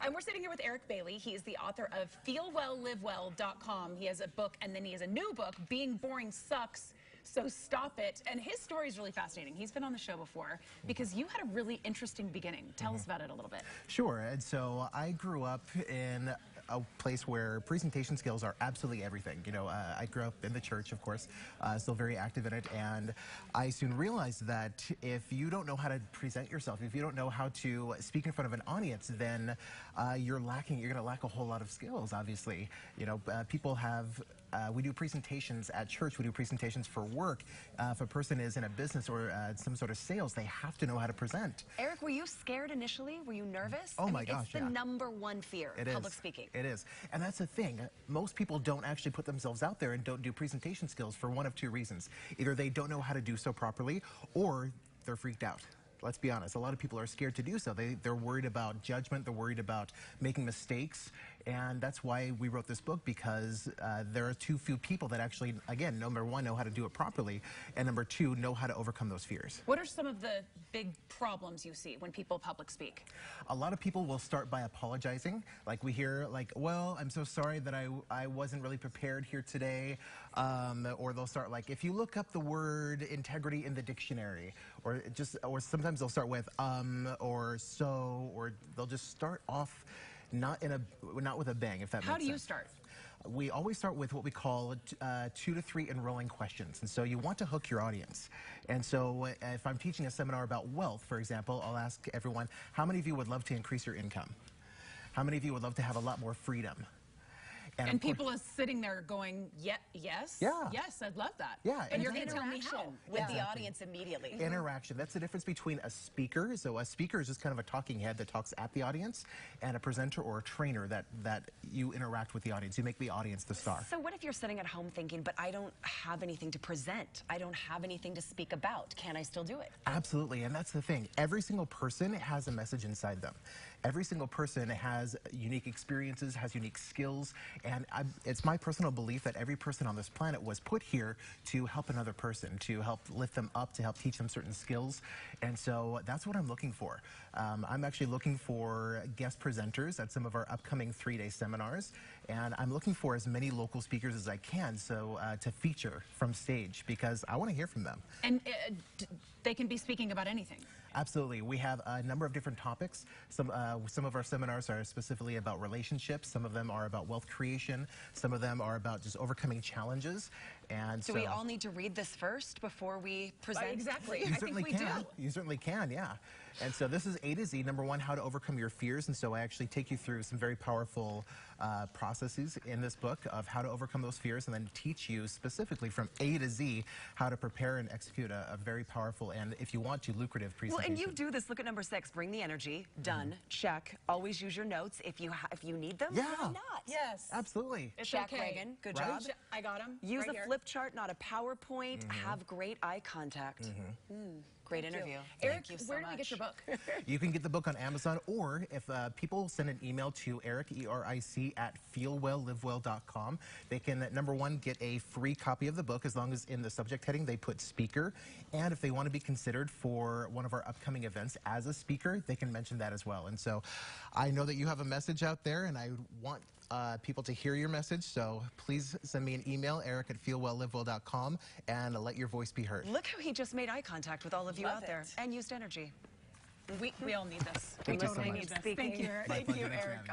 And we're sitting here with Eric Bailey. He is the author of FeelWellLiveWell.com. He has a book, and then he has a new book, Being Boring Sucks, So Stop It. And his story is really fascinating. He's been on the show before because you had a really interesting beginning. Tell us about it a little bit. Sure. And so I grew up in a place where presentation skills are absolutely everything. You know, I grew up in the church, of course, still very active in it. And I soon realized that if you don't know how to present yourself, if you don't know how to speak in front of an audience, then you're going to lack a whole lot of skills, obviously. You know, people have, we do presentations at church, we do presentations for work. If a person is in a business or some sort of sales, they have to know how to present. Eric, were you scared initially? Were you nervous? Oh my gosh, it's the number one fear, public speaking. It is. And that's the thing. Most people don't actually put themselves out there and don't do presentation skills for one of two reasons. Either they don't know how to do so properly, or they're freaked out. Let's be honest, a lot of people are scared to do so. They're worried about judgment, they're worried about making mistakes, and that's why we wrote this book, because there are too few people that actually, again, number one, know how to do it properly, and number two, know how to overcome those fears. What are some of the big problems you see when people public speak? A lot of people will start by apologizing. Like we hear, like, well, I'm so sorry that I wasn't really prepared here today. Or they'll start like, if you look up the word integrity in the dictionary, or sometimes they'll start with or so, or they'll just start off not with a bang, if that makes sense. How do you start? We always start with what we call 2 to 3 enrolling questions. And so you want to hook your audience. And so if I'm teaching a seminar about wealth, for example, I'll ask everyone, how many of you would love to increase your income? How many of you would love to have a lot more freedom? And people are sitting there going, yes, yes, I'd love that. Yeah, and you're going to tell me how. With the audience immediately. Interaction. That's the difference between a speaker. So a speaker is just kind of a talking head that talks at the audience, and a presenter or a trainer that you interact with the audience. You make the audience the star. So what if you're sitting at home thinking, but I don't have anything to present. I don't have anything to speak about. Can I still do it? Absolutely, and that's the thing. Every single person has a message inside them. Every single person has unique experiences, has unique skills, and it's my personal belief that every person on this planet was put here to help another person, to help lift them up, to help teach them certain skills. And so that's what I'm looking for. I'm actually looking for guest presenters at some of our upcoming 3-day seminars, and I'm looking for as many local speakers as I can, so to feature from stage, because I want to hear from them. And they can be speaking about anything. Absolutely. We have a number of different topics. Some of our seminars are specifically about relationships. Some of them are about wealth creation. Some of them are about just overcoming challenges. And do we all need to read this first before we present? Exactly. You certainly can. You certainly can, yeah. And so this is A to Z. Number one, how to overcome your fears. And so I actually take you through some very powerful processes in this book of how to overcome those fears, and then teach you specifically from A to Z how to prepare and execute a very powerful and, if you want to, lucrative presentation. Well, and you do this. Look at number 6. Bring the energy. Done. Check. Always use your notes if you need them. Yeah. Why not? Yes. Absolutely. It's Jack okay. Reagan. Good Right? job. I got him. Use right a here. flip chart, not a PowerPoint. Have great eye contact. Great interview. Eric, Thank you so where do much. we get your book? You can get the book on Amazon, or if people send an email to Eric, E-R-I-C, at feelwelllivewell.com, they can, number one, get a free copy of the book, as long as in the subject heading they put speaker. And if they want to be considered for one of our upcoming events as a speaker, they can mention that as well. And so I know that you have a message out there, and I want people to hear your message, so please send me an email, Eric at feelwelllivewell.com, and let your voice be heard. Look how he just made eye contact with all of you Love out there it. and used energy. We all need this. Thank We you so totally much. need this. Thank you, My pleasure. Eric.